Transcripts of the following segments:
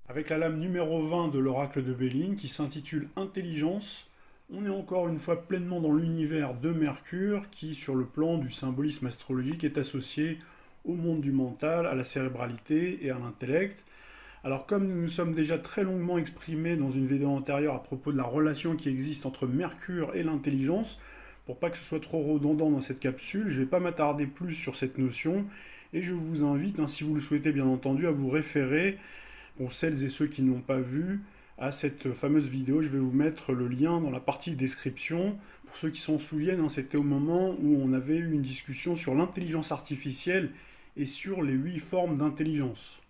Avec la lame numéro 20 de l'oracle de Béline qui s'intitule Intelligence, on est encore une fois pleinement dans l'univers de Mercure qui, sur le plan du symbolisme astrologique, est associé au monde du mental, à la cérébralité et à l'intellect. Alors comme nous nous sommes déjà très longuement exprimés dans une vidéo antérieure à propos de la relation qui existe entre Mercure et l'intelligence, pour pas que ce soit trop redondant dans cette capsule, je ne vais pas m'attarder plus sur cette notion et je vous invite, si vous le souhaitez bien entendu, à vous référer, pour celles et ceux qui ne l'ont pas vu, à cette fameuse vidéo. Je vais vous mettre le lien dans la partie description. Pour ceux qui s'en souviennent, c'était au moment où on avait eu une discussion sur l'intelligence artificielle et sur les 8 formes d'intelligence.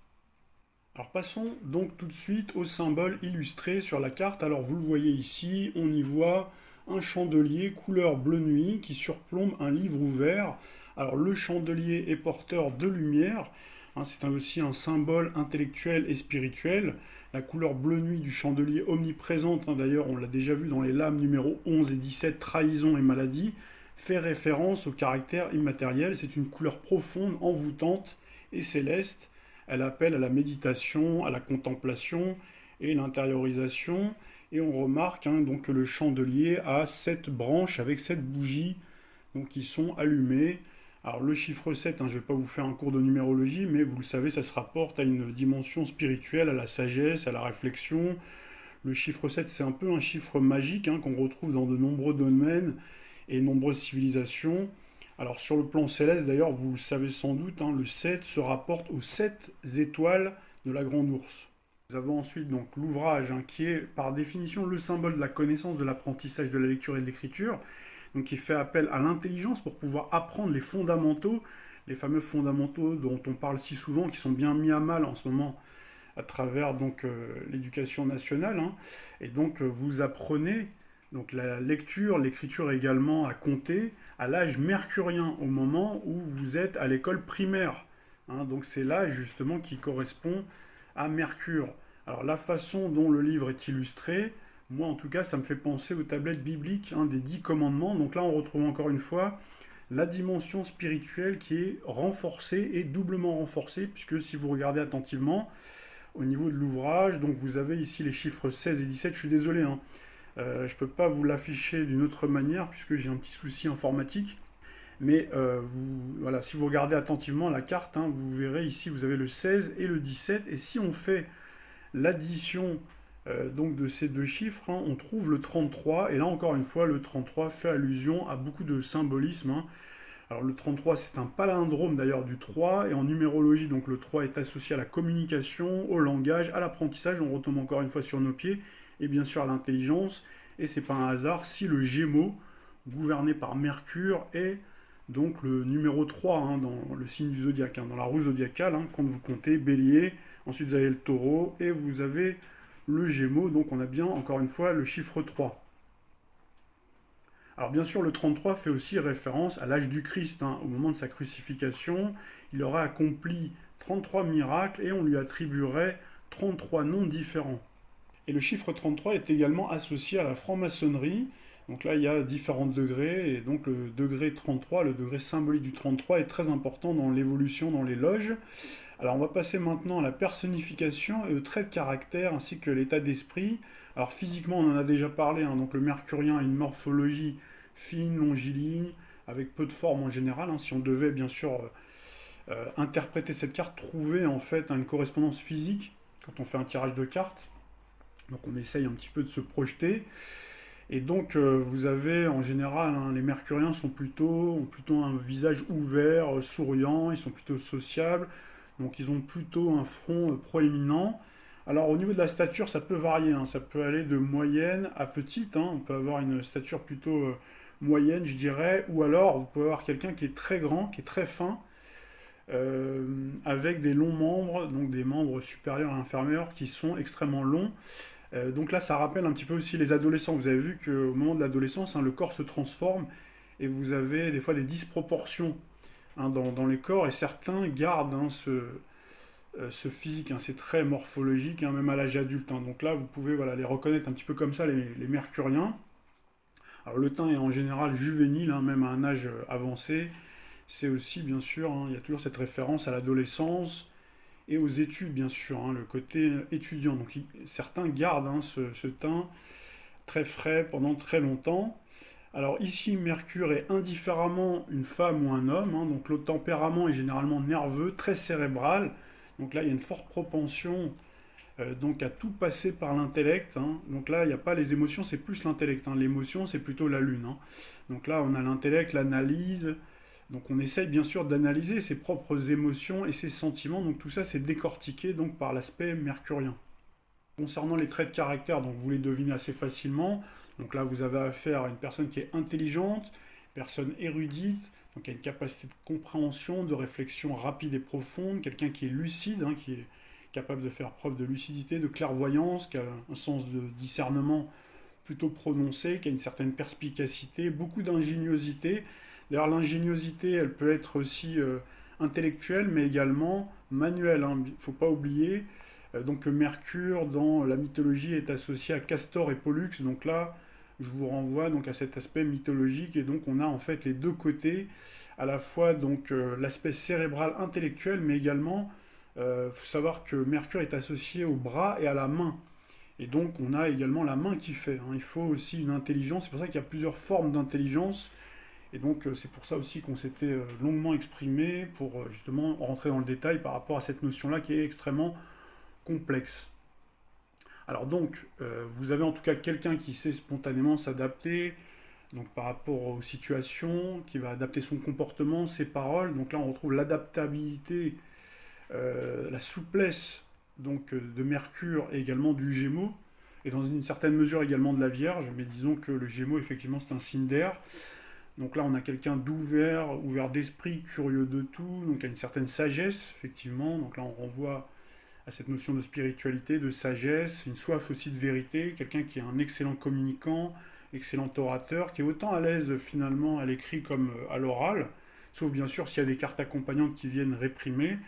Alors passons donc tout de suite au symbole illustré sur la carte. Alors vous le voyez ici, on y voit un chandelier couleur bleu nuit qui surplombe un livre ouvert. Alors le chandelier est porteur de lumière, c'est aussi un symbole intellectuel et spirituel. La couleur bleu nuit du chandelier omniprésente, d'ailleurs on l'a déjà vu dans les lames numéro 11 et 17, trahison et maladie, fait référence au caractère immatériel. C'est une couleur profonde, envoûtante et céleste. Elle appelle à la méditation, à la contemplation et l'intériorisation. Et on remarque donc que le chandelier a 7 branches avec 7 bougies qui sont allumées. Alors le chiffre 7, je ne vais pas vous faire un cours de numérologie, mais vous le savez, ça se rapporte à une dimension spirituelle, à la sagesse, à la réflexion. Le chiffre 7, c'est un peu un chiffre magique qu'on retrouve dans de nombreux domaines et nombreuses civilisations. Alors sur le plan céleste, d'ailleurs, vous le savez sans doute, le 7 se rapporte aux 7 étoiles de la Grande Ourse. Nous avons ensuite donc l'ouvrage qui est par définition le symbole de la connaissance, de l'apprentissage de la lecture et de l'écriture, donc qui fait appel à l'intelligence pour pouvoir apprendre les fondamentaux, les fameux fondamentaux dont on parle si souvent, qui sont bien mis à mal en ce moment à travers l'éducation nationale. Et donc vous apprenez donc la lecture, l'écriture également à compter à l'âge mercurien, au moment où vous êtes à l'école primaire. Donc c'est l'âge justement qui correspond à Mercure. Alors la façon dont le livre est illustré, moi en tout cas ça me fait penser aux tablettes bibliques des 10 commandements. Donc là on retrouve encore une fois la dimension spirituelle qui est renforcée et doublement renforcée, puisque si vous regardez attentivement au niveau de l'ouvrage, donc vous avez ici les chiffres 16 et 17, je suis désolé, je ne peux pas vous l'afficher d'une autre manière puisque j'ai un petit souci informatique. Mais voilà, si vous regardez attentivement la carte, vous verrez ici, vous avez le 16 et le 17. Et si on fait l'addition donc de ces deux chiffres, on trouve le 33. Et là, encore une fois, le 33 fait allusion à beaucoup de symbolisme. Alors le 33, c'est un palindrome d'ailleurs du 3. Et en numérologie, donc le 3 est associé à la communication, au langage, à l'apprentissage. On retombe encore une fois sur nos pieds. Et bien sûr à l'intelligence. Et c'est pas un hasard si le Gémeaux, gouverné par Mercure, est donc le numéro 3 dans le signe du zodiaque, dans la roue zodiacale, quand vous comptez Bélier, ensuite vous avez le Taureau et vous avez le Gémeaux, donc on a bien encore une fois le chiffre 3. Alors bien sûr le 33 fait aussi référence à l'âge du Christ, au moment de sa crucifixion, il aurait accompli 33 miracles et on lui attribuerait 33 noms différents. Et le chiffre 33 est également associé à la franc-maçonnerie. Donc là, il y a différents degrés, et donc le degré 33, le degré symbolique du 33 est très important dans l'évolution dans les loges. Alors on va passer maintenant à la personnification et au trait de caractère, ainsi que l'état d'esprit. Alors physiquement, on en a déjà parlé, donc le mercurien a une morphologie fine, longiligne, avec peu de forme en général. Si on devait bien sûr interpréter cette carte, trouver en fait une correspondance physique, quand on fait un tirage de cartes, donc on essaye un petit peu de se projeter. Et donc vous avez en général, les mercuriens ont plutôt un visage ouvert, souriant, ils sont plutôt sociables, donc ils ont plutôt un front proéminent. Alors au niveau de la stature, ça peut varier, ça peut aller de moyenne à petite, on peut avoir une stature plutôt moyenne, je dirais, ou alors vous pouvez avoir quelqu'un qui est très grand, qui est très fin, avec des longs membres, donc des membres supérieurs et inférieurs qui sont extrêmement longs. Donc là, ça rappelle un petit peu aussi les adolescents. Vous avez vu qu'au moment de l'adolescence, le corps se transforme et vous avez des fois des disproportions dans les corps et certains gardent ce physique, ces traits morphologiques, même à l'âge adulte. Donc là, vous pouvez les reconnaître un petit peu comme ça, les mercuriens. Alors le teint est en général juvénile, même à un âge avancé. C'est aussi, bien sûr, il y a toujours cette référence à l'adolescence et aux études, bien sûr, hein, le côté étudiant. Donc certains gardent hein, ce teint très frais pendant très longtemps. Alors ici, Mercure est indifféremment une femme ou un homme, hein, donc le tempérament est généralement nerveux, très cérébral. Donc là, il y a une forte propension donc à tout passer par l'intellect, hein. Donc là, il n'y a pas les émotions, c'est plus l'intellect, hein. L'émotion, c'est plutôt la Lune, hein. Donc là, on a l'intellect, l'analyse. Donc on essaye bien sûr d'analyser ses propres émotions et ses sentiments. Donc tout ça, c'est décortiqué donc par l'aspect mercurien. Concernant les traits de caractère, donc vous les devinez assez facilement. Donc là, vous avez affaire à une personne qui est intelligente, personne érudite, donc qui a une capacité de compréhension, de réflexion rapide et profonde, quelqu'un qui est lucide, hein, qui est capable de faire preuve de lucidité, de clairvoyance, qui a un sens de discernement plutôt prononcé, qui a une certaine perspicacité, beaucoup d'ingéniosité. D'ailleurs, l'ingéniosité, elle peut être aussi intellectuelle, mais également manuelle, hein. Il ne faut pas oublier donc Mercure dans la mythologie est associé à Castor et Pollux. Donc là, je vous renvoie donc à cet aspect mythologique et donc on a en fait les deux côtés, à la fois donc l'aspect cérébral intellectuel, mais également faut savoir que Mercure est associé au bras et à la main. Et donc on a également la main qui fait, hein. Il faut aussi une intelligence. C'est pour ça qu'il y a plusieurs formes d'intelligence. Et donc c'est pour ça aussi qu'on s'était longuement exprimé pour justement rentrer dans le détail par rapport à cette notion-là qui est extrêmement complexe. Alors donc, vous avez en tout cas quelqu'un qui sait spontanément s'adapter, donc par rapport aux situations, qui va adapter son comportement, ses paroles. Donc là, on retrouve l'adaptabilité, la souplesse donc de Mercure et également du Gémeaux, et dans une certaine mesure également de la Vierge. Mais disons que le Gémeaux, effectivement, c'est un signe d'air. Donc là, on a quelqu'un d'ouvert, ouvert d'esprit, curieux de tout, donc à une certaine sagesse, effectivement. Donc là, on renvoie à cette notion de spiritualité, de sagesse, une soif aussi de vérité, quelqu'un qui est un excellent communicant, excellent orateur, qui est autant à l'aise finalement à l'écrit comme à l'oral, sauf bien sûr s'il y a des cartes accompagnantes qui viennent réprimer.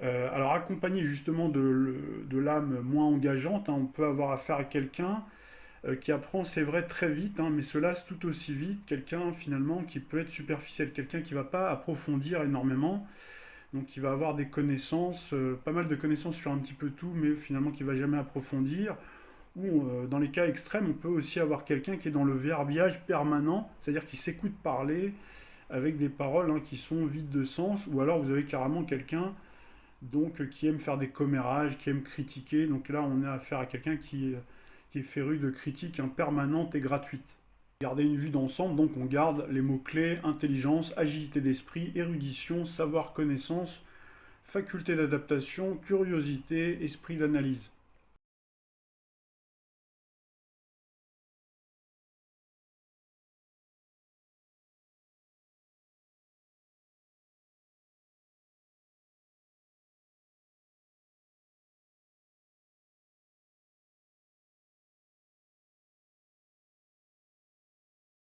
Alors accompagné justement de l'âme moins engageante, hein, on peut avoir affaire à quelqu'un qui apprend, c'est vrai, très vite, hein, mais se lasse tout aussi vite, quelqu'un finalement qui peut être superficiel, quelqu'un qui ne va pas approfondir énormément, donc il va avoir des connaissances, pas mal de connaissances sur un petit peu tout, mais finalement qui ne va jamais approfondir. Ou dans les cas extrêmes, on peut aussi avoir quelqu'un qui est dans le verbiage permanent, c'est-à-dire qui s'écoute parler avec des paroles hein, qui sont vides de sens, ou alors vous avez carrément quelqu'un donc qui aime faire des commérages, qui aime critiquer. Donc là, on a affaire à quelqu'un qui est féru de critiques hein, permanentes et gratuites. Garder une vue d'ensemble, donc on garde les mots-clés intelligence, agilité d'esprit, érudition, savoir, connaissance, faculté d'adaptation, curiosité, esprit d'analyse.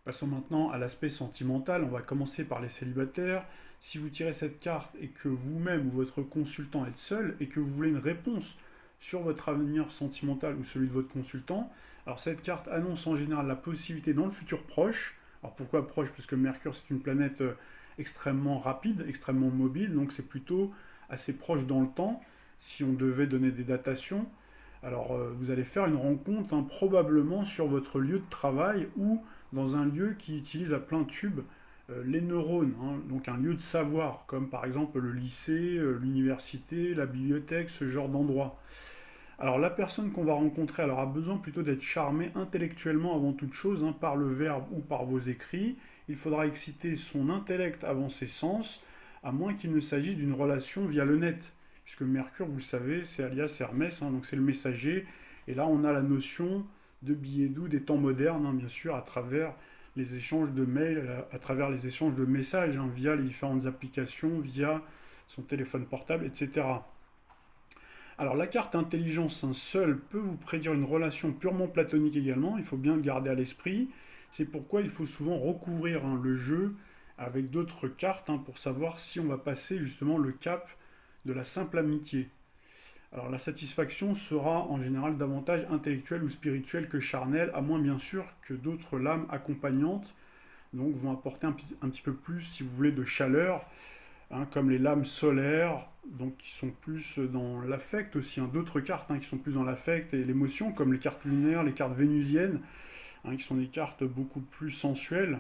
Passons maintenant à l'aspect sentimental. On va commencer par les célibataires. Si vous tirez cette carte et que vous-même ou votre consultant êtes seul et que vous voulez une réponse sur votre avenir sentimental ou celui de votre consultant, alors cette carte annonce en général la possibilité dans le futur proche. Alors pourquoi proche? Parce que Mercure c'est une planète extrêmement rapide, extrêmement mobile, donc c'est plutôt assez proche dans le temps si on devait donner des datations. Alors vous allez faire une rencontre hein, probablement sur votre lieu de travail ou dans un lieu qui utilise à plein tube les neurones, hein, donc un lieu de savoir, comme par exemple le lycée, l'université, la bibliothèque, ce genre d'endroit. Alors la personne qu'on va rencontrer alors, a besoin plutôt d'être charmée intellectuellement avant toute chose, hein, par le verbe ou par vos écrits. Il faudra exciter son intellect avant ses sens, à moins qu'il ne s'agisse d'une relation via le net. Puisque Mercure, vous le savez, c'est alias Hermès, hein, donc c'est le messager. Et là, on a la notion de billets doux des temps modernes, hein, bien sûr, à travers les échanges de mails, à travers les échanges de messages, hein, via les différentes applications, via son téléphone portable, etc. Alors la carte intelligence hein, seule peut vous prédire une relation purement platonique également, il faut bien le garder à l'esprit. C'est pourquoi il faut souvent recouvrir hein, le jeu avec d'autres cartes hein, pour savoir si on va passer justement le cap de la simple amitié. Alors la satisfaction sera en général davantage intellectuelle ou spirituelle que charnelle, à moins bien sûr que d'autres lames accompagnantes donc vont apporter un petit peu plus, si vous voulez, de chaleur hein, comme les lames solaires, donc qui sont plus dans l'affect aussi, hein, d'autres cartes qui sont plus dans l'affect et l'émotion, comme les cartes lunaires, les cartes vénusiennes, qui sont des cartes beaucoup plus sensuelles,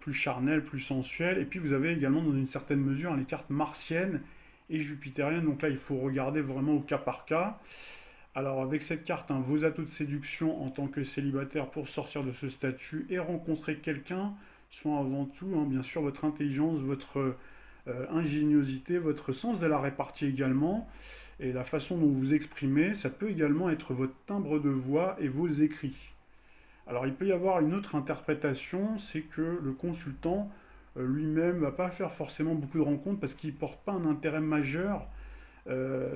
plus charnelles, plus sensuelles. Et puis vous avez également dans une certaine mesure les cartes martiennes et jupitériennes, donc là il faut regarder vraiment au cas par cas. Alors avec cette carte, vos atouts de séduction en tant que célibataire pour sortir de ce statut et rencontrer quelqu'un sont avant tout, bien sûr, votre intelligence, votre ingéniosité, votre sens de la répartie également, et la façon dont vous exprimez, ça peut également être votre timbre de voix et vos écrits. Alors il peut y avoir une autre interprétation, c'est que le consultant lui-même ne va pas faire forcément beaucoup de rencontres parce qu'il ne porte pas un intérêt majeur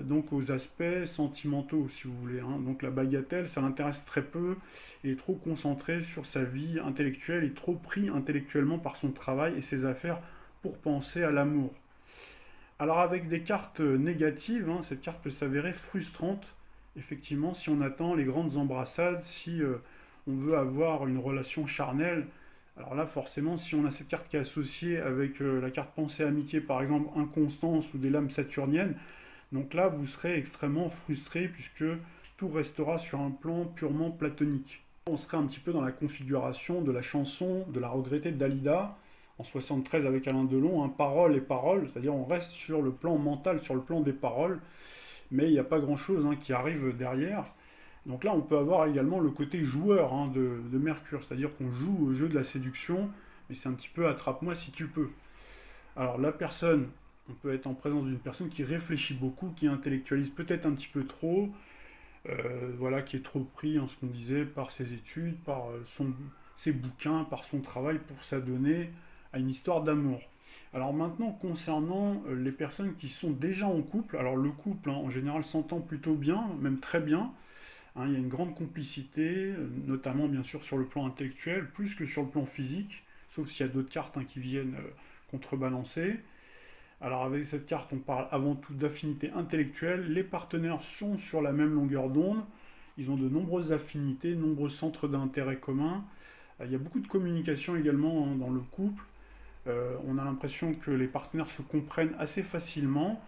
donc aux aspects sentimentaux, si vous voulez. Donc la bagatelle, ça l'intéresse très peu. Il est trop concentré sur sa vie intellectuelle, il est trop pris intellectuellement par son travail et ses affaires pour penser à l'amour. Alors avec des cartes négatives, cette carte peut s'avérer frustrante, effectivement, si on attend les grandes embrassades, si on veut avoir une relation charnelle. Alors là, forcément, si on a cette carte qui est associée avec la carte pensée-amitié, par exemple, inconstance ou des lames saturniennes, donc là, vous serez extrêmement frustré puisque tout restera sur un plan purement platonique. On serait un petit peu dans la configuration de la chanson de la regrettée de Dalida, en 73 avec Alain Delon, parole et parole, c'est-à-dire on reste sur le plan mental, sur le plan des paroles, mais il n'y a pas grand-chose qui arrive derrière. Donc là, on peut avoir également le côté joueur de Mercure, c'est-à-dire qu'on joue au jeu de la séduction, mais c'est un petit peu attrape-moi si tu peux. Alors la personne, on peut être en présence d'une personne qui réfléchit beaucoup, qui intellectualise peut-être un petit peu trop, voilà, qui est trop pris, ce qu'on disait, par ses études, par ses bouquins, par son travail pour s'adonner à une histoire d'amour. Alors maintenant, concernant les personnes qui sont déjà en couple, alors le couple en général s'entend plutôt bien, même très bien. Il y a une grande complicité, notamment bien sûr sur le plan intellectuel, plus que sur le plan physique, sauf s'il y a d'autres cartes qui viennent contrebalancer. Alors avec cette carte, on parle avant tout d'affinité intellectuelle. Les partenaires sont sur la même longueur d'onde. Ils ont de nombreuses affinités, de nombreux centres d'intérêt communs. Il y a beaucoup de communication également dans le couple. On a l'impression que les partenaires se comprennent assez facilement.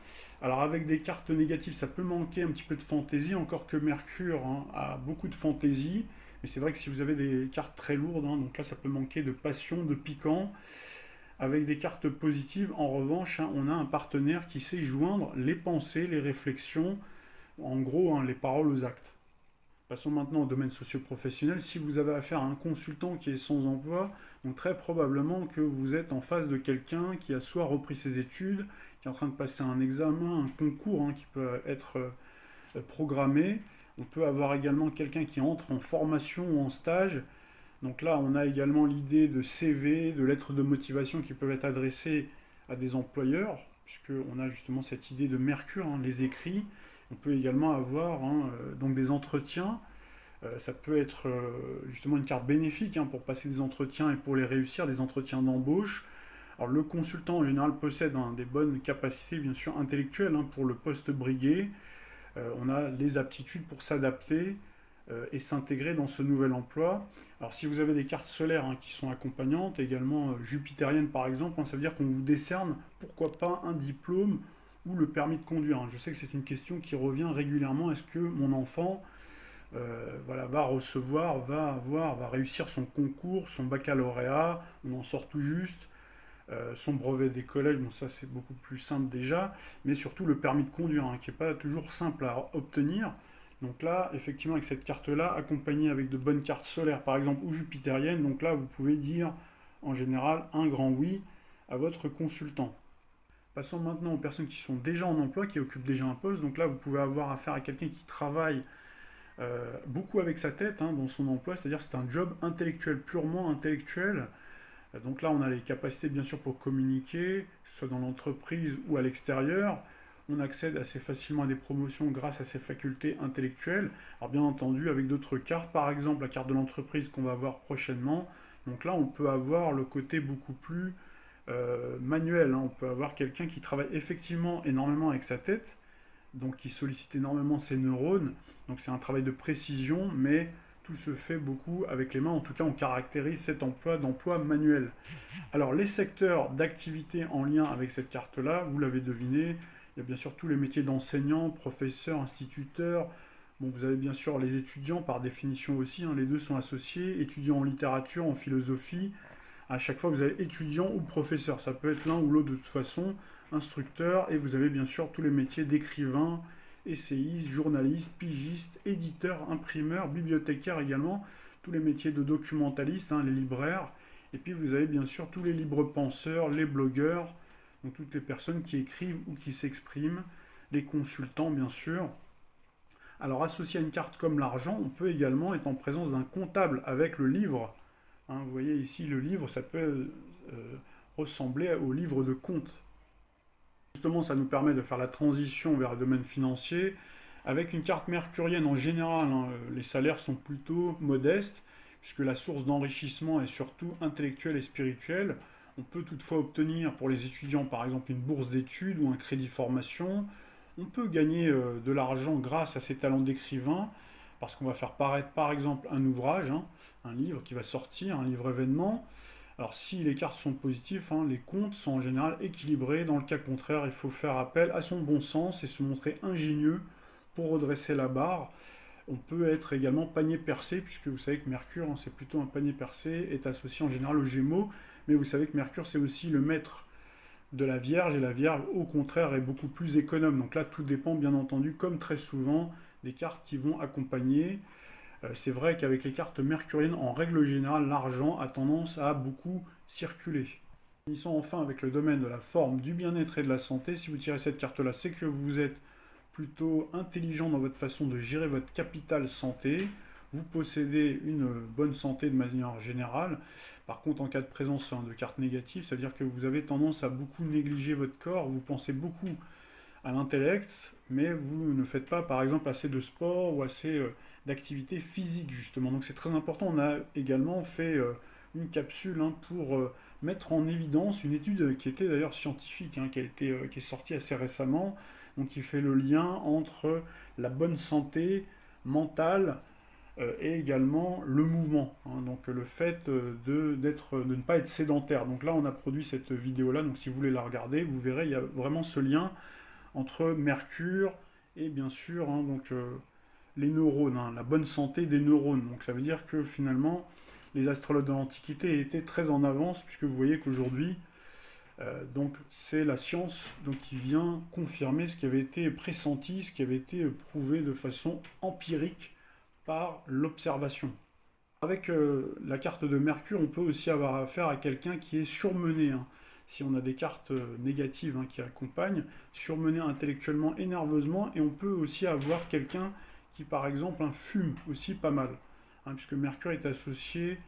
Alors avec des cartes négatives, ça peut manquer un petit peu de fantaisie, encore que Mercure a beaucoup de fantaisie. Mais c'est vrai que si vous avez des cartes très lourdes, donc là ça peut manquer de passion, de piquant. Avec des cartes positives, en revanche, on a un partenaire qui sait joindre les pensées, les réflexions, en gros les paroles aux actes. Passons maintenant au domaine socio-professionnel. Si vous avez affaire à un consultant qui est sans emploi, donc très probablement que vous êtes en face de quelqu'un qui a soit repris ses études, qui est en train de passer un examen, un concours qui peut être programmé. On peut avoir également quelqu'un qui entre en formation ou en stage. Donc là, on a également l'idée de CV, de lettres de motivation qui peuvent être adressées à des employeurs, puisqu'on a justement cette idée de Mercure, les écrits. On peut également avoir donc des entretiens. Ça peut être justement une carte bénéfique pour passer des entretiens et pour les réussir, des entretiens d'embauche. Alors le consultant en général possède des bonnes capacités bien sûr intellectuelles pour le poste brigué. On a les aptitudes pour s'adapter et s'intégrer dans ce nouvel emploi. Alors si vous avez des cartes solaires qui sont accompagnantes, également jupitériennes par exemple, ça veut dire qu'on vous décerne, pourquoi pas, un diplôme ou le permis de conduire. Je sais que c'est une question qui revient régulièrement. Est-ce que mon enfant va recevoir, va réussir son concours, son baccalauréat, on en sort tout juste, son brevet des collèges, bon ça c'est beaucoup plus simple déjà, mais surtout le permis de conduire, qui n'est pas toujours simple à obtenir. Donc là, effectivement, avec cette carte-là, accompagnée avec de bonnes cartes solaires, par exemple, ou jupitériennes, donc là, vous pouvez dire, en général, un grand oui à votre consultant. Passons maintenant aux personnes qui sont déjà en emploi, qui occupent déjà un poste. Donc là, vous pouvez avoir affaire à quelqu'un qui travaille beaucoup avec sa tête dans son emploi, c'est-à-dire c'est un job intellectuel, purement intellectuel. Donc là, on a les capacités, bien sûr, pour communiquer, que ce soit dans l'entreprise ou à l'extérieur. On accède assez facilement à des promotions grâce à ses facultés intellectuelles. Alors bien entendu, avec d'autres cartes, par exemple la carte de l'entreprise qu'on va voir prochainement. Donc là, on peut avoir le côté beaucoup plus manuel. On peut avoir quelqu'un qui travaille effectivement énormément avec sa tête, donc qui sollicite énormément ses neurones. Donc c'est un travail de précision, mais tout se fait beaucoup avec les mains. En tout cas, on caractérise cet emploi d'emploi manuel. Alors, les secteurs d'activité en lien avec cette carte-là, vous l'avez deviné, il y a bien sûr tous les métiers d'enseignant, professeur, instituteur. Bon, vous avez bien sûr les étudiants par définition aussi, hein, les deux sont associés, étudiants en littérature, en philosophie. À chaque fois, vous avez étudiant ou professeur. Ça peut être l'un ou l'autre de toute façon, instructeur. Et vous avez bien sûr tous les métiers d'écrivain, essayiste, journaliste, pigiste, éditeur, imprimeur, bibliothécaire également. Tous les métiers de documentaliste, hein, les libraires. Et puis vous avez bien sûr tous les libres penseurs, les blogueurs, donc toutes les personnes qui écrivent ou qui s'expriment, les consultants bien sûr. Alors associé à une carte comme l'argent, on peut également être en présence d'un comptable avec le livre. Hein, vous voyez ici le livre, ça peut ressembler au livre de compte. Justement, ça nous permet de faire la transition vers le domaine financier. Avec une carte mercurienne en général, hein, les salaires sont plutôt modestes, puisque la source d'enrichissement est surtout intellectuelle et spirituelle. On peut toutefois obtenir pour les étudiants par exemple une bourse d'études ou un crédit formation. On peut gagner de l'argent grâce à ses talents d'écrivain, parce qu'on va faire paraître par exemple un ouvrage, hein, un livre qui va sortir, un livre événement. Alors si les cartes sont positives, hein, les comptes sont en général équilibrés. Dans le cas contraire, il faut faire appel à son bon sens et se montrer ingénieux pour redresser la barre. On peut être également panier percé, puisque vous savez que Mercure, hein, c'est plutôt un panier percé, est associé en général aux Gémeaux. Mais vous savez que Mercure, c'est aussi le maître de la Vierge, et la Vierge, au contraire, est beaucoup plus économe. Donc là, tout dépend, bien entendu, comme très souvent, des cartes qui vont accompagner. C'est vrai qu'avec les cartes mercuriennes, en règle générale, l'argent a tendance à beaucoup circuler. Finissons enfin avec le domaine de la forme, du bien-être et de la santé. Si vous tirez cette carte-là, c'est que vous êtes plutôt intelligent dans votre façon de gérer votre capital santé. Vous possédez une bonne santé de manière générale. Par contre, en cas de présence de cartes négatives, ça veut dire que vous avez tendance à beaucoup négliger votre corps, vous pensez beaucoup à l'intellect, mais vous ne faites pas, par exemple, assez de sport ou assez d'activité physique, justement. Donc c'est très important. On a également fait une capsule, hein, pour mettre en évidence une étude qui était d'ailleurs scientifique, hein, qui est sortie assez récemment, donc qui fait le lien entre la bonne santé mentale et également le mouvement, hein, donc le fait de ne pas être sédentaire. Donc là, on a produit cette vidéo-là, donc si vous voulez la regarder, vous verrez, il y a vraiment ce lien entre Mercure et bien sûr, hein, donc, les neurones, hein, la bonne santé des neurones. Donc ça veut dire que finalement, les astrologues de l'Antiquité étaient très en avance, puisque vous voyez qu'aujourd'hui, donc c'est la science donc, qui vient confirmer ce qui avait été pressenti, ce qui avait été prouvé de façon empirique par l'observation. Avec la carte de Mercure, on peut aussi avoir affaire à quelqu'un qui est surmené, hein. Si on a des cartes négatives, hein, qui accompagnent, surmené intellectuellement et nerveusement, et on peut aussi avoir quelqu'un qui, par exemple, hein, fume aussi pas mal, hein, puisque Mercure est associé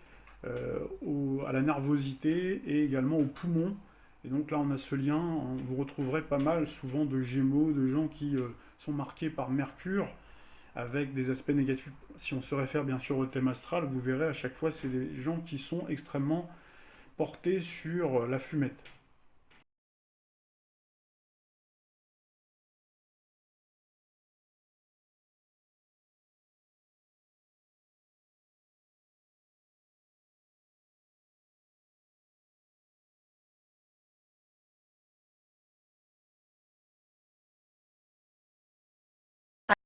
à la nervosité et également aux poumons. Et donc là, on a ce lien, vous retrouverez pas mal souvent de Gémeaux, de gens qui sont marqués par Mercure, avec des aspects négatifs. Si on se réfère bien sûr au thème astral, vous verrez à chaque fois, c'est des gens qui sont extrêmement portés sur la fumette.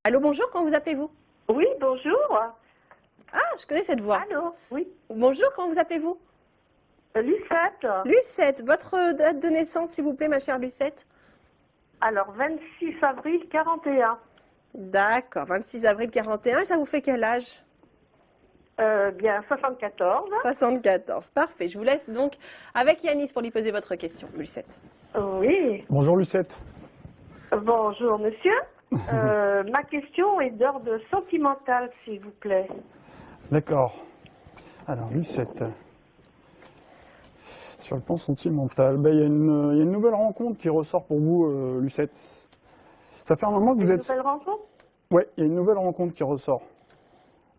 Allô, bonjour, comment vous appelez-vous? Oui, bonjour. Ah, je connais cette voix. Allô, oui. Bonjour, comment vous appelez-vous? Lucette. Lucette, votre date de naissance, s'il vous plaît, ma chère Lucette. Alors, 26 avril 41. D'accord, 26 avril 41, et ça vous fait quel âge? Bien, 74. 74, parfait. Je vous laisse donc avec Yanis pour lui poser votre question, Lucette. Oui. Bonjour Lucette. Bonjour, monsieur. Ma question est d'ordre sentimental, s'il vous plaît. D'accord. Alors Lucette, sur le plan sentimental, il y a une nouvelle rencontre qui ressort pour vous, Lucette. Ça fait un moment que vous êtes... Une nouvelle rencontre? Oui, il y a une nouvelle rencontre qui ressort.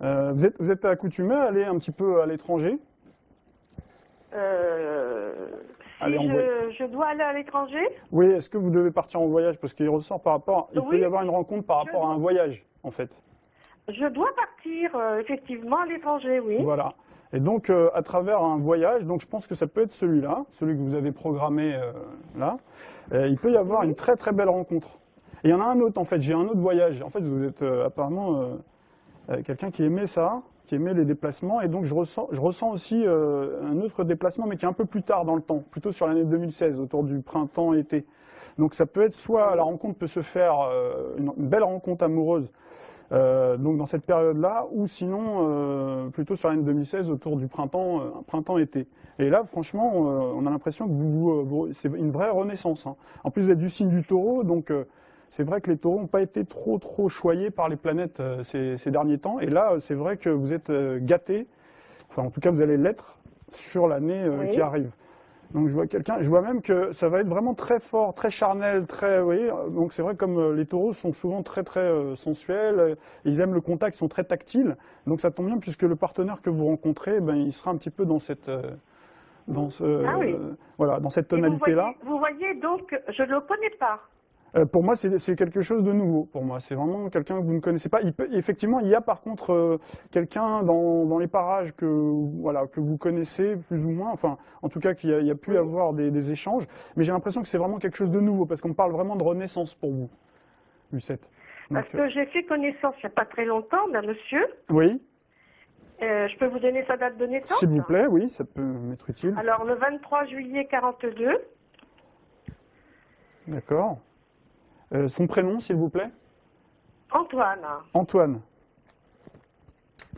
Vous êtes accoutumé à aller un petit peu à l'étranger? Si Allez, je dois aller à l'étranger? Oui, est-ce que vous devez partir en voyage? Parce qu'il ressort par rapport... Il peut Oui, y avoir une rencontre par rapport à un voyage, en fait. Je dois partir, effectivement, à l'étranger, oui. Voilà. Et donc, à travers un voyage, donc je pense que ça peut être celui-là, celui que vous avez programmé là, il peut y avoir une très très belle rencontre. Et il y en a un autre, en fait, j'ai un autre voyage. En fait, vous êtes apparemment quelqu'un qui aimait ça, qui aimait les déplacements, et donc je ressens aussi un autre déplacement, mais qui est un peu plus tard dans le temps, plutôt sur l'année 2016, autour du printemps-été. Donc ça peut être soit la rencontre peut se faire, une belle rencontre amoureuse, donc dans cette période-là, ou sinon plutôt sur l'année 2016 autour du printemps-été. Et là, franchement, on a l'impression que c'est une vraie renaissance. Hein. En plus, vous êtes du signe du Taureau, donc c'est vrai que les Taureaux n'ont pas été trop choyés par les planètes ces derniers temps. Et là, c'est vrai que vous êtes gâtés. Enfin, en tout cas, vous allez l'être sur l'année qui arrive. Donc je vois même que ça va être vraiment très fort, très charnel, très, vous voyez, donc c'est vrai que comme les taureaux sont souvent très sensuels, ils aiment le contact, ils sont très tactiles, donc ça tombe bien puisque le partenaire que vous rencontrez, ben, il sera un petit peu dans cette, voilà, dans cette tonalité-là. Vous voyez donc, je ne le connais pas. Pour moi, c'est quelque chose de nouveau. Pour moi, c'est vraiment quelqu'un que vous ne connaissez pas. Effectivement, il y a par contre quelqu'un dans les parages que vous connaissez plus ou moins. Enfin, en tout cas, qu'il y a pu avoir des échanges. Mais j'ai l'impression que c'est vraiment quelque chose de nouveau parce qu'on parle vraiment de renaissance pour vous, Lucette. Parce que j'ai fait connaissance il n'y a pas très longtemps d'un monsieur. Oui. Je peux vous donner sa date de naissance? S'il vous plaît, oui, ça peut m'être utile. Alors, le 23 juillet 42. D'accord. Son prénom, s'il vous plaît? Antoine. Antoine.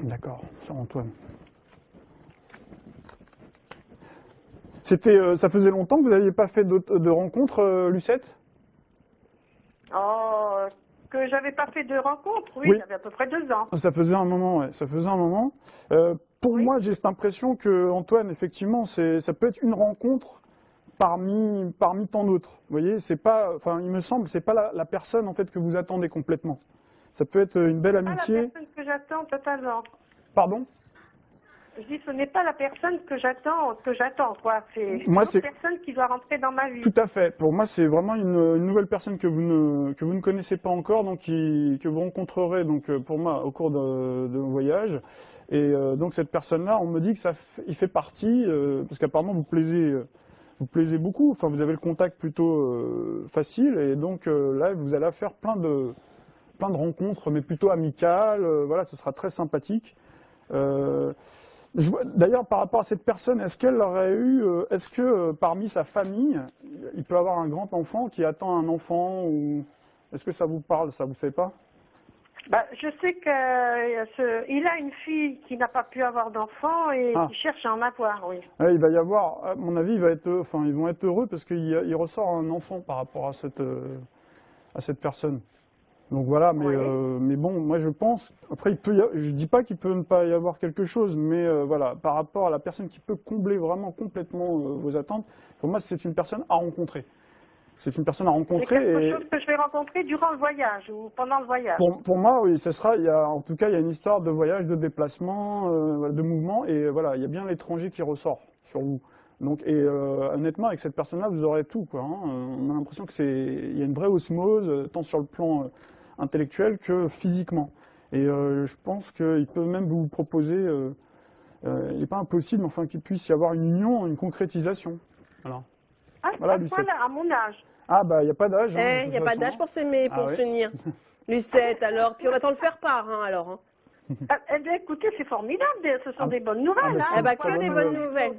D'accord, sur Antoine. Ça faisait longtemps que vous n'aviez pas fait de rencontres, Lucette? Oh, que j'avais pas fait de rencontre, oui, ça fait à peu près 2 ans. Ça faisait un moment, ouais, ça faisait un moment. Pour moi, j'ai cette impression que Antoine, effectivement, ça peut être une rencontre parmi tant d'autres. Vous voyez, c'est pas, enfin, il me semble, c'est pas la personne en fait que vous attendez complètement. Ça peut être une belle amitié. Pas la personne que j'attends totalement. Pardon? Je dis, ce n'est pas la personne que j'attends, quoi. C'est une autre personne qui doit rentrer dans ma vie. Tout à fait. Pour moi, c'est vraiment une nouvelle personne que vous ne connaissez pas encore, donc que vous rencontrerez, donc pour moi, au cours de vos voyages. Et donc cette personne-là, on me dit que il fait partie, parce qu'apparemment vous plaisez beaucoup. Enfin, vous avez le contact plutôt facile, et donc là, vous allez faire plein de rencontres, mais plutôt amicales. Voilà, ce sera très sympathique. D'ailleurs, par rapport à cette personne, est-ce que parmi sa famille, il peut avoir un grand enfant qui attend un enfant, ou est-ce que ça vous parle, ça, vous savez pas? Bah, je sais qu'il a une fille qui n'a pas pu avoir d'enfant et qui cherche à en avoir, oui. Il va y avoir, à mon avis, ils vont être heureux parce qu'il ressort un enfant par rapport à cette personne. Donc voilà, mais bon, moi je pense, après je dis pas qu'il peut ne pas y avoir quelque chose, mais voilà, par rapport à la personne qui peut combler vraiment complètement vos attentes, pour moi c'est une personne à rencontrer. C'est une personne à rencontrer. C'est quelque chose que je vais rencontrer durant le voyage ou pendant le voyage. Pour moi, oui, en tout cas, il y a une histoire de voyage, de déplacement, de mouvement, et voilà, il y a bien l'étranger qui ressort sur vous. Donc, honnêtement, avec cette personne-là, vous aurez tout, quoi. Hein. On a l'impression il y a une vraie osmose, tant sur le plan intellectuel que physiquement. Et je pense qu'il peut même vous proposer, il n'est pas impossible, enfin, qu'il puisse y avoir une union, une concrétisation. Voilà. Ah, voilà, à mon âge. Ah, bah, il n'y a pas d'âge. Il n'y a pas d'âge pour s'aimer, pour s'unir. Lucette, alors, puis on attend le faire part, hein, alors. Eh bien, écoutez, c'est formidable, ce sont des bonnes nouvelles. Que des bonnes nouvelles.